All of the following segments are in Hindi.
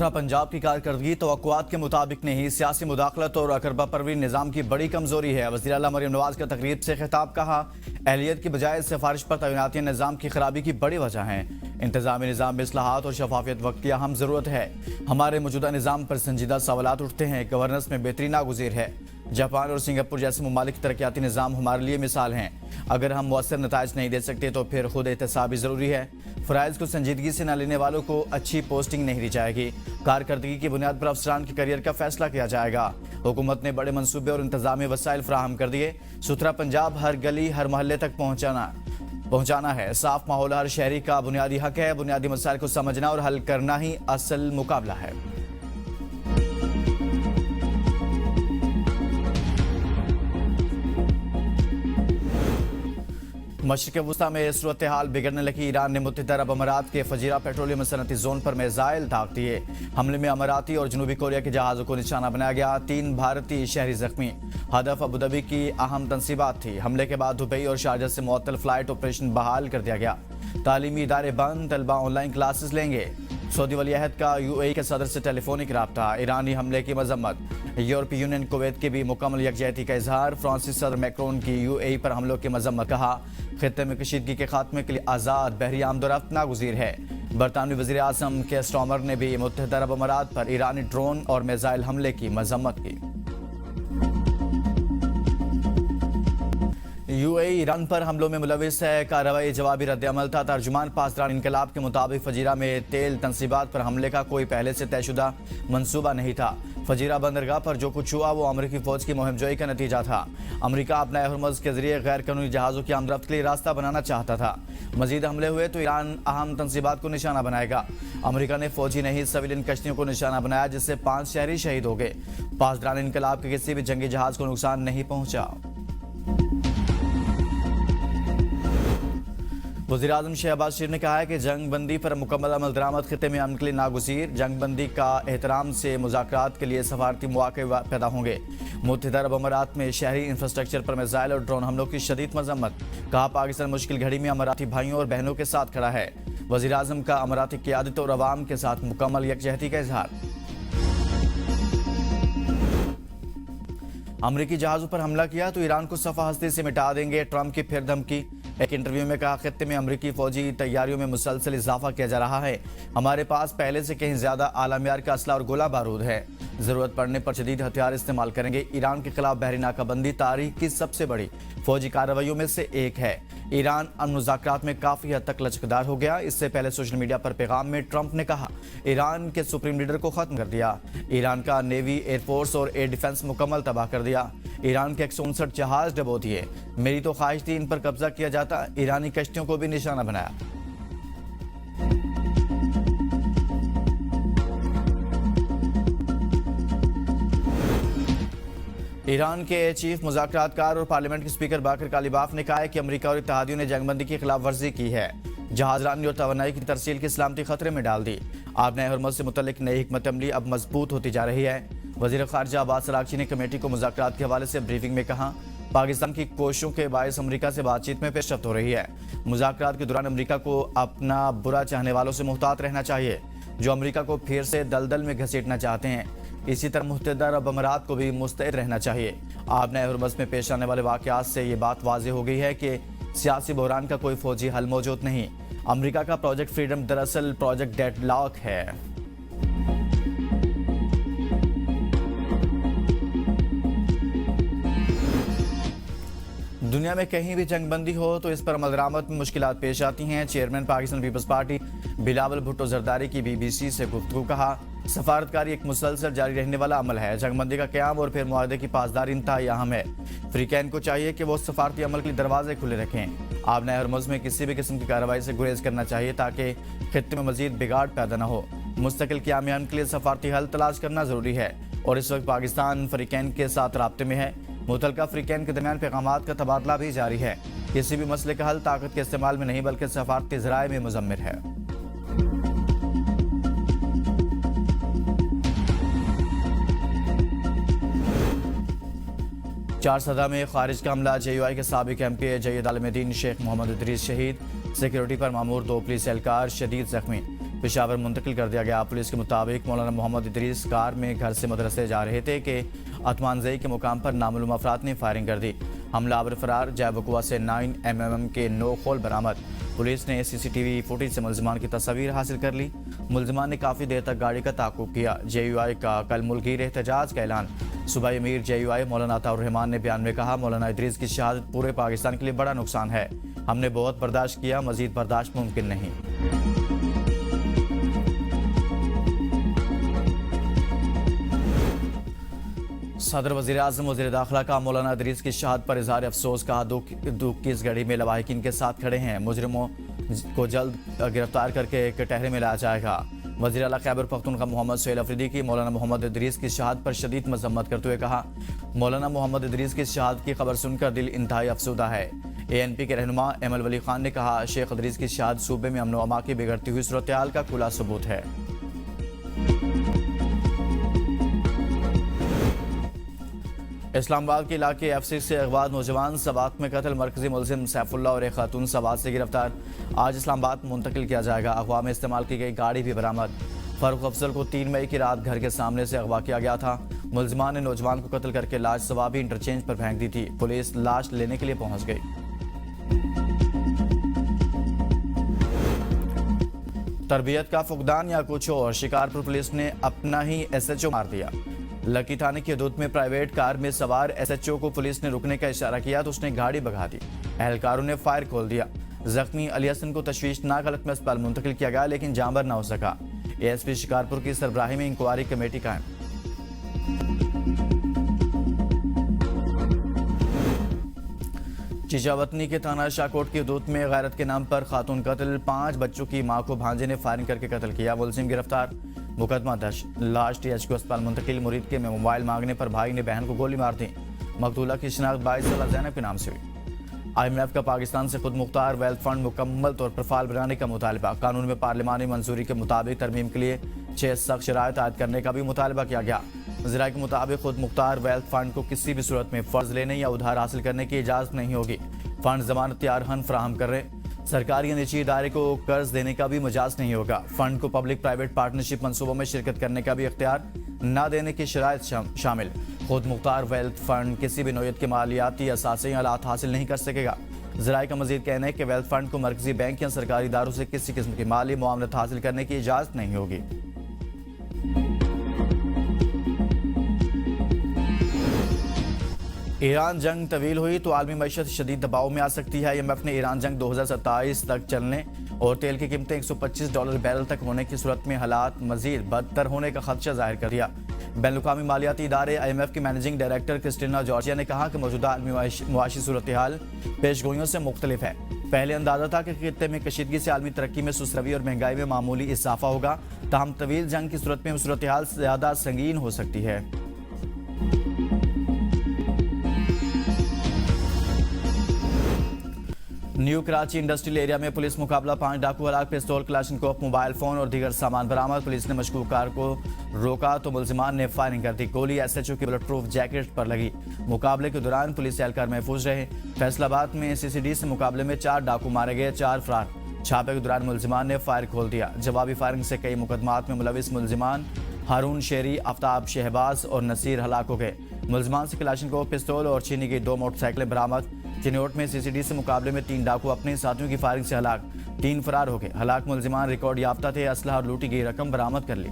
सुथरा पंजाब की कारकर्दगी तवक्कुआत के मुताबिक नहीं, सियासी मुदाखलत और अकरबा परवीन निज़ाम की बड़ी कमजोरी है। वज़ीर आला मरियम नवाज का तकरीब से खिताब, कहा अहलियत की बजाय सिफारिश पर तैनाती निज़ाम की खराबी की बड़ी वजह है। इंतजामी निज़ाम में इस्लाहात और शफाफियत वक्त की अहम ज़रूरत है। हमारे मौजूदा निज़ाम पर संजीदा सवालात उठते हैं। गवर्नेंस में बेहतरी नागुज़ीर है। जापान और सिंगापुर जैसे ममालिक तरक्याती निज़ाम हमारे लिए मिसाल हैं। अगर हम मौसर नताइज नहीं दे सकते तो फिर खुद एहतसाबी ज़रूरी है। फ़राइज़ को संजीदगी से न लेने वालों को अच्छी पोस्टिंग नहीं दी जाएगी। कारकर्दगी की बुनियाद पर अफसरान के करियर का फैसला किया जाएगा। हुकूमत ने बड़े मनसूबे और इंतजामी वसाइल फराहम कर दिए। सुथरा पंजाब हर गली हर मोहल्ले तक पहुँचाना है। साफ माहौल हर शहरी का बुनियादी हक है। बुनियादी मसाइल को समझना और हल करना ही असल मुकाबला है। मशरिक़ वुस्ता में सूरत हाल बिगड़ने लगी। ईरान ने मुत्तहिदा अरब अमारात के फजीरा पेट्रोलियम सनती जोन पर मिसाइल दाग दिए। हमले में अमाराती और जनूबी कोरिया के जहाज़ों को निशाना बनाया गया। 3 भारतीय शहरी जख्मी। हदफ अबूधाबी की अहम तनसीबात थी। हमले के बाद दुबई और शारजा से मुअत्तल फ्लाइट ऑपरेशन बहाल कर दिया गया। तालीमी इदारे बंद, तलबा ऑनलाइन क्लासेस लेंगे। सऊदी वलीअहद का यूएई के सदर से टेलीफोनिक राब्ता। ईरानी हमले की मजम्मत। यूरोपीय यूनियन कुवैत की भी मुकम्मल यकजहती का इजहार। फ्रांसीसी सदर मैक्रोन की यूएई पर हमलों की मजम्मत। कहा खित्ते में कशीदगी के खात्मे के लिए आज़ाद बहरी आमदोरफ्त नागुज़ीर है। बरतानवी वज़ीर आज़म के स्टॉमर ने भी मुत्तहिदा अरब अमारात पर ईरानी ड्रोन और मिसाइल हमले की मजम्मत की। यूएई ईरान पर हमलों में मुलविस है। कार्रवाई जवाबी रद्द-ए-अमल था। तर्जुमान पासदार इनकलाब के मुताबिक फजीरा में तेल तनसीबात पर हमले का कोई पहले से तयशुदा मंसूबा नहीं था। फजीरा बंदरगाह पर जो कुछ हुआ वो अमरीकी फौज की मुहिमजोई का नतीजा था। अमरीका अपना हरमुज़ के जरिए गैर कानूनी जहाज़ों की आमदरफ्त के लिए रास्ता बनाना चाहता था। मजीद हमले हुए तो ईरान अहम तनसीबात को निशाना बनाएगा। अमरीका ने फौजी नहीं सिविलियन कश्तियों को निशाना बनाया, जिससे 5 शहरी शहीद हो गए। पासदार इनकलाब के किसी भी जंगी जहाज़ को नुकसान नहीं पहुंचा। वज़ीर आज़म शहबाज शरीफ ने कहा है कि जंग बंदी पर मुकम्मल अमल दरामद खित्ते में अमन के लिए नागुज़ीर। जंग बंदी का एहतराम से मुज़ाकरात के लिए सफारती मौक़े पैदा होंगे। मुत्तहिदा अरब अमारात में शहरी इंफ्रास्ट्रक्चर पर मिसाइल और ड्रोन हमलों की शदीद मजम्मत। कहा पाकिस्तान मुश्किल घड़ी में अमाराती भाइयों और बहनों के साथ खड़ा है। वज़ीर आज़म का अमाराती क़यादत और अवाम के साथ मुकम्मल यकजहती का इजहार। अमरीकी जहाज़ों पर हमला किया तो ईरान को सफ़ा हस्ती से मिटा देंगे। ट्रंप की फिर धमकी। एक इंटरव्यू में कहा खित्ते में अमरीकी फौजी तैयारियों में मुसलसल इजाफा किया जा रहा है। हमारे पास पहले से कहीं ज्यादा आला मियार का असला और गोला बारूद है। जरूरत पड़ने पर शदीद हथियार इस्तेमाल करेंगे। ईरान के खिलाफ बहरी नाकाबंदी तारीख की सबसे बड़ी फौजी कार्रवाइयों में से एक है। ईरान मुज़ाकरात में काफी हद तक लचकदार हो गया। इससे पहले सोशल मीडिया पर पैगाम में ट्रंप ने कहा ईरान के सुप्रीम लीडर को खत्म कर दिया। ईरान का नेवी, एयरफोर्स और एयर डिफेंस मुकम्मल तबाह कर दिया। ईरान के 159 जहाज डबो दिए। मेरी तो ख्वाहिश थी इन पर कब्जा किया जाता। ईरानी कश्तियों को भी निशाना बनाया। ईरान के चीफ मुज़ाकरातकार और पार्लियामेंट के स्पीकर बाकर कालिबाफ ने कहा है कि अमेरिका और इत्तेहादियों ने जंगबंदी की खिलाफ वर्जी की है। जहाजरानी और तवानाई की तरसील की सलामती खतरे में डाल दी। आपने हरमुज़ से मुतल्लिक नई हिकमत अमली अब मजबूत होती जा रही है। वज़ीर ख़ारिजा अब्बास अराग़ची ने कमेटी को मुज़ाकरात के हवाले से ब्रीफिंग में कहा पाकिस्तान की कोशिशों के बायस अमेरिका से बातचीत में पेशरफ्त हो रही है। मुज़ाकरात के दौरान अमेरिका को अपना बुरा चाहने वालों से मुहतात रहना चाहिए जो अमेरिका को फिर से दलदल में घसीटना चाहते हैं। इसी तरह मुत्तहिदा अरब अमारात को भी मुस्तैद रहना चाहिए। आपने हरमुज़ में पेश आने वाले वाक़यात से ये बात वाज़ेह हो गई है कि सियासी बहरान का कोई फौजी हल मौजूद नहीं। अमेरिका का प्रोजेक्ट फ्रीडम दरअसल प्रोजेक्ट डेडलॉक है। दुनिया में कहीं भी जंगबंदी हो तो इस पर अमल दरामद में मुश्किलात पेश आती हैं। Chairman Pakistan Peoples Party Bilawal Bhutto Zardari की BBC से गुफ्तगू। कहा सफारतकारी एक मुसलसल जारी रहने वाला अमल है। जंगबंदी का क़याम और फिर मुआहदे की पासदारी इंतहाई अहम है। अफ्रीकैन को चाहिए कि वो सफारती अमल के लिए दरवाजे खुले रखें। आपने हरमुज़ में किसी भी किस्म की कार्रवाई से गुरेज करना चाहिए ताकि खित्ते में मजीद बिगाड़ पैदा न हो। मुस्तकिल क़याम के लिए सफारती हल तलाश करना ज़रूरी है और इस वक्त पाकिस्तान अफ्रीकैन के साथ राब्ते में है। मुतल्लिका अफ्रीकैन के दरमियान पैगामात का तबादला भी जारी है। किसी भी मसले का हल ताकत के इस्तेमाल में नहीं बल्कि सफारती ज़राए में मुज़म्मिर है। चारसदा में खारिज का हमला। JUI के साबिक MP जयद आलमदीन शेख मोहम्मद इदरीस शहीद। सिक्योरिटी पर मामूर 2 पुलिस एहलकार शदीद जख्मी। पेशावर मुंतकिल कर दिया गया। पुलिस के मुताबिक मौलाना मोहम्मद इदरीस कार में घर से मदरसे जा रहे थे कि अतमानजई के मुकाम पर नामालूम अफराद ने फायरिंग कर दी। हमलावर फरार। जैबकुआ से 9mm के 9 खोल बरामद। पुलिस ने CCTV फुटेज से मुलजमान की तस्वीर हासिल कर ली। मुलजमान ने काफ़ी देर तक गाड़ी का ताक़ुब किया। JUI का कल मुल्की एहतजाज का ऐलान। सूबाई अमीर JUI मौलाना अताउर रहमान ने बयान में कहा, मौलाना इदरीस की शहादत पूरे पाकिस्तान के लिए बड़ा नुकसान है। हमने बहुत बर्दाश्त किया, मजीद बर्दाश्त मुमकिन नहीं। सदर वज़ीर आज़म वज़ीर दाखिला का मौलाना इदरीस की शहादत पर इजहार अफसोस। कहा, दुख की इस घड़ी में लवाहिकीन के साथ खड़े हैं। मुजरिमों को जल्द गिरफ्तार करके कटहरे में लाया जाएगा। वज़ीर आला खैबर पख्तूनख्वा मोहम्मद सुहेल अफरीदी की मौलाना मोहम्मद इदरीस की शहादत पर शदीद मजम्मत करते हुए कहा, मौलाना मोहम्मद इदरीस की शहादत की खबर सुनकर दिल इंतहाई अफसुदा है। ANP के रहनुमा एमल वली खान ने कहा, शेख इदरीस की शहादत सूबे में अमन व अमा की बिगड़ती हुई सूरत हाल का खुला सबूत है। इस्लामाबाद के इलाके F6 से अगवा नौजवान सवात में कत्ल। मरकजी मुलजिम सैफुल्ला और एक खातून सवात से गिरफ्तार। आज इस्लामाबाद मुंतकिल किया जाएगा। अगवा में इस्तेमाल की गई गाड़ी भी बरामद। फारूक अफजल को 3 मई की रात घर के सामने से अगवा किया गया था। मुलजमान ने नौजवान को कत्ल करके लाश सवाबी इंटरचेंज पर फेंक दी थी। पुलिस लाश लेने के लिए पहुंच गई। तरबियत का फुकदान या कुछ और, शिकारपुर पुलिस ने अपना ही SHO मार दिया। लकी थाने की हदूद में प्राइवेट कार में सवार SHO को पुलिस ने रुकने का इशारा किया तो उसने गाड़ी भगा दी। एहलकारों ने फायर खोल दिया। जख्मी अली हसन को तशवीशनाक हालत में अस्पताल मुंतकिल किया गया, लेकिन जांबर न हो सका। ASP शिकारपुर की सरबराही में इंक्वायरी कमेटी कायम। चीचावतनी के थाना शाहकोट की हदूद में गैरत के नाम पर खातून कत्ल। 5 बच्चों की मां को भांजे ने फायरिंग करके कत्ल किया। मुलजिम गिरफ्तार। मुकदमा दर्ज। लाश THQ अस्पताल मुंतकिल। मुरीद के में मोबाइल मांगने पर भाई ने बहन को गोली मार दी। मकतूला की शिनाख्त 22 साला ज़ैनब के नाम से हुई। IMF का पाकिस्तान से खुद मुख्तार वेल्थ फंड मुकम्मल तौर पर फाल बनाने का मुतालबा। कानून में पार्लिमानी मंजूरी के मुताबिक तरमीम के लिए 6 सख्त शराइत आयद करने का भी मुतालबा किया गया। ज़राए के मुताबिक खुद मुख्तार वेल्थ फंड को किसी भी सूरत में फ़र्ज लेने या उधार हासिल करने की इजाज़त नहीं होगी। फंड जमानत यारहन फराहम कर रहे। सरकारी या निजी इदारे को कर्ज देने का भी मजाज नहीं होगा। फंड को पब्लिक प्राइवेट पार्टनरशिप मंसूबों में शिरकत करने का भी इख्तियार न देने की शराइत शामिल। खुद मुख्तार वेल्थ फंड किसी भी नौयत के मालियाती असासे या आलात हासिल नहीं कर सकेगा। ज़राए का मजीद कहना है कि वेल्थ फंड को मरकजी बैंक या सरकारी इदारों से किसी किस्म की माली मुआवनत हासिल करने की इजाज़त नहीं होगी। ईरान जंग तवील हुई तो आलमी मईशत शदीद दबाव में आ सकती है। IMF ने ईरान जंग 2027 तक चलने और तेल की कीमतें $125 बैरल तक होने की सूरत में हालात मजीद बदतर होने का खदशा जाहिर कर दिया। बैनुल-अक़वामी मालियाती इदारे IMF की मैनेजिंग डायरेक्टर क्रिस्टिना जॉर्जिया ने कहा कि मौजूदा आलमी मुआशी सूरत हाल पेशगोइयों से मुख्तलिफ है। पहले अंदाजा था कि खित्ते में कशीदगी से आलमी तरक्की में सुसरवी और महंगाई में मामूली इजाफा होगा, ताहम तवील जंग की सूरत में सूरत हाल ज़्यादा संगीन हो सकती है। न्यू कराची इंडस्ट्रियल एरिया में पुलिस मुकाबला। 5 डाकू हलाक। पिस्तौल, क्लाशनकोफ, मोबाइल फोन और दीगर सामान बरामद। पुलिस ने मशकूक कार को रोका तो मुलजिमान ने फायरिंग कर दी। गोली SHO की बुलेट प्रूफ जैकेट पर लगी। मुकाबले के दौरान पुलिस एहलकार महफूज रहे। फैसलाबाद में CCD से मुकाबले में 4 डाकू मारे गए, 4 फरार। छापे के दौरान मुलजिमान ने फायर खोल दिया। जवाबी फायरिंग से कई मुकदमात में मुलविस मुलजिमान हारून शेरी, आफ्ताब शहबाज और नसीर हलाक हो गए। मुलजिमान से क्लाशनकोफ, पिस्तौल और छीनी गई 2 मोटरसाइकिलें बरामद। चिन्नौट में CCD से मुकाबले में 3 डाकू अपने साथियों की फायरिंग से हलाक, 3 फरार हो गए। हलाक मुलजिमान रिकॉर्ड याफ्ता थे। असलहा और लूटी गई रकम बरामद कर ली।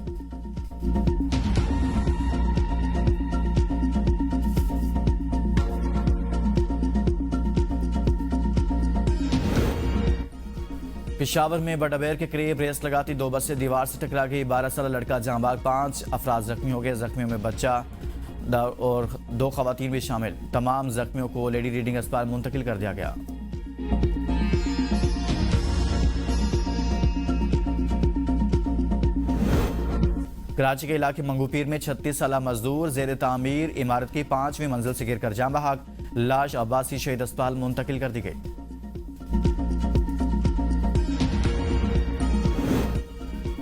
पेशावर में बटाबेर के करीब रेस लगाती 2 बसें दीवार से टकरा गई। 12 साल लड़का जहांबाग। 5 अफराद जख्मी हो गए। जख्मियों में बच्चा और 2 खवातीन भी शामिल। तमाम जख्मियों को लेडी रीडिंग अस्पताल मुंतकिल कर दिया गया। कराची के इलाके मंगूपीर में 36 साला मजदूर जेर तामीर इमारत की 5वीं मंजिल से गिरकर जान बहक। लाश अब्बासी शहीद अस्पताल मुंतकिल कर दी गई।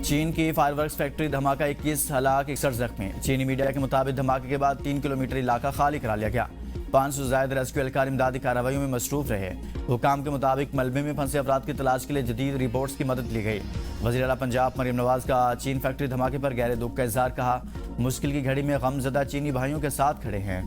चीन की फायरवर्क्स फैक्ट्री धमाका, 21 हलाक 61 जख्मी। चीनी मीडिया के मुताबिक धमाके के बाद 3 किलोमीटर इलाका खाली करा लिया गया। 500 से ज्यादा रेस्क्यू एहलकार इमदादी कार्रवाइयों में मसरूफ रहे। हुकाम के मुताबिक मलबे में फंसे अफराद की तलाश के लिए जदीद रिपोर्ट्स की मदद ली गई। वज़ीर आला पंजाब मरियम नवाज का चीन फैक्ट्री धमाके पर गहरे दुख का इजहार, कहा मुश्किल की घड़ी में गमज़दा चीनी भाइयों के साथ खड़े हैं।